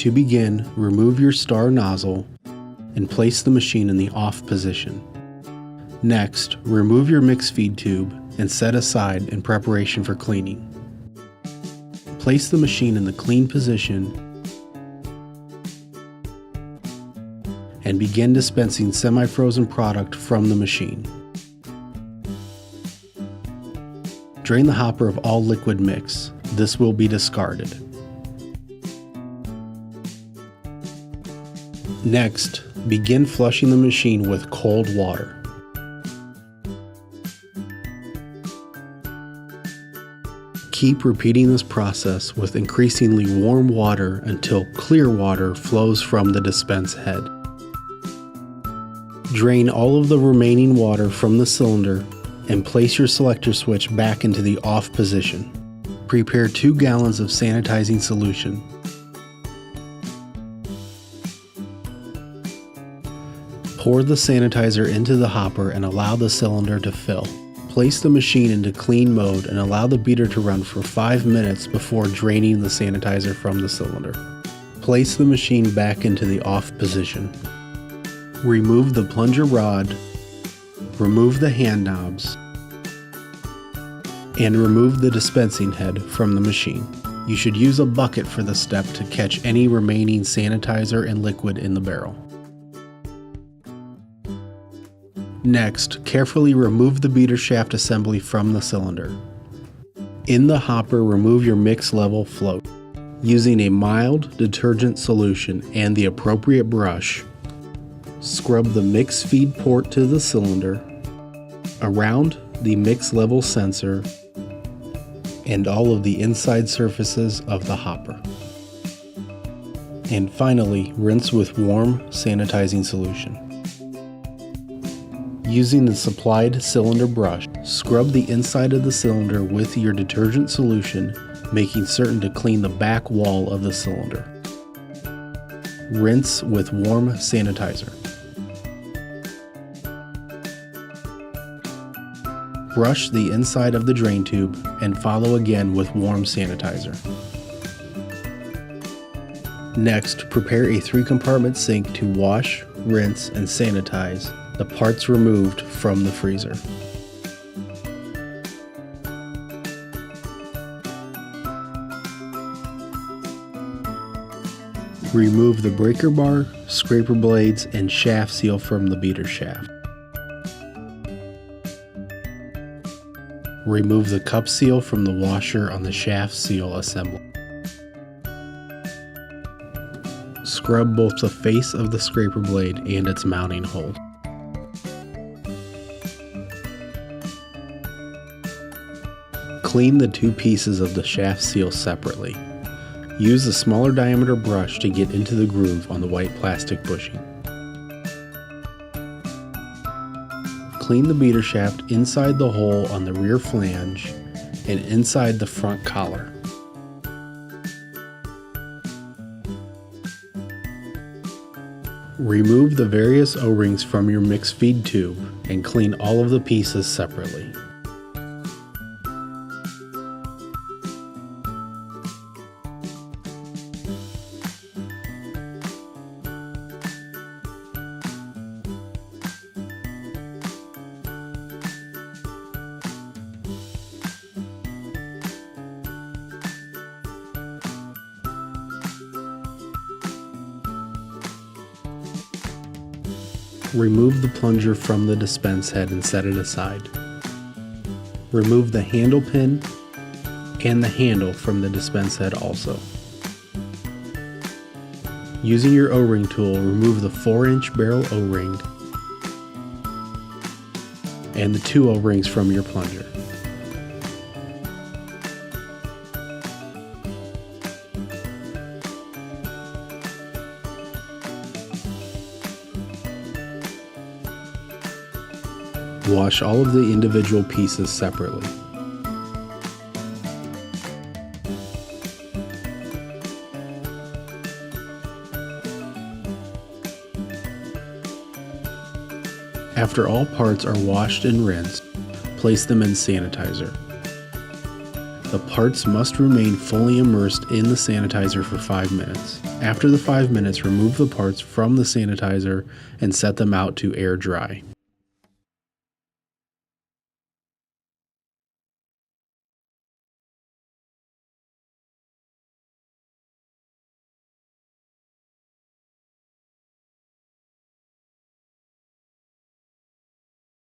To begin, remove your star nozzle and place the machine in the off position. Next, remove your mix feed tube and set aside in preparation for cleaning. Place the machine in the clean position and begin dispensing semi-frozen product from the machine. Drain the hopper of all liquid mix. This will be discarded. Next, begin flushing the machine with cold water. Keep repeating this process with increasingly warm water until clear water flows from the dispense head. Drain all of the remaining water from the cylinder and place your selector switch back into the off position. Prepare 2 gallons of sanitizing solution. Pour the sanitizer into the hopper and allow the cylinder to fill. Place the machine into clean mode and allow the beater to run for 5 minutes before draining the sanitizer from the cylinder. Place the machine back into the off position. Remove the plunger rod, remove the hand knobs, and remove the dispensing head from the machine. You should use a bucket for this step to catch any remaining sanitizer and liquid in the barrel. Next, carefully remove the beater shaft assembly from the cylinder. In the hopper, remove your mix level float. Using a mild detergent solution and the appropriate brush, scrub the mix feed port to the cylinder, around the mix level sensor, and all of the inside surfaces of the hopper. And finally, rinse with warm sanitizing solution. Using the supplied cylinder brush, scrub the inside of the cylinder with your detergent solution, making certain to clean the back wall of the cylinder. Rinse with warm sanitizer. Brush the inside of the drain tube and follow again with warm sanitizer. Next, prepare a 3-compartment sink to wash, rinse, and sanitize the parts removed from the freezer. Remove the breaker bar, scraper blades, and shaft seal from the beater shaft. Remove the cup seal from the washer on the shaft seal assembly. Scrub both the face of the scraper blade and its mounting hole. Clean the 2 pieces of the shaft seal separately. Use a smaller diameter brush to get into the groove on the white plastic bushing. Clean the beater shaft inside the hole on the rear flange and inside the front collar. Remove the various O-rings from your mix feed tube and clean all of the pieces separately. Remove the plunger from the dispense head and set it aside. Remove the handle pin and the handle from the dispense head also. Using your O-ring tool, remove the 4-inch barrel O-ring and the 2 O-rings from your plunger. Wash all of the individual pieces separately. After all parts are washed and rinsed, place them in sanitizer. The parts must remain fully immersed in the sanitizer for 5 minutes. After the 5 minutes, remove the parts from the sanitizer and set them out to air dry.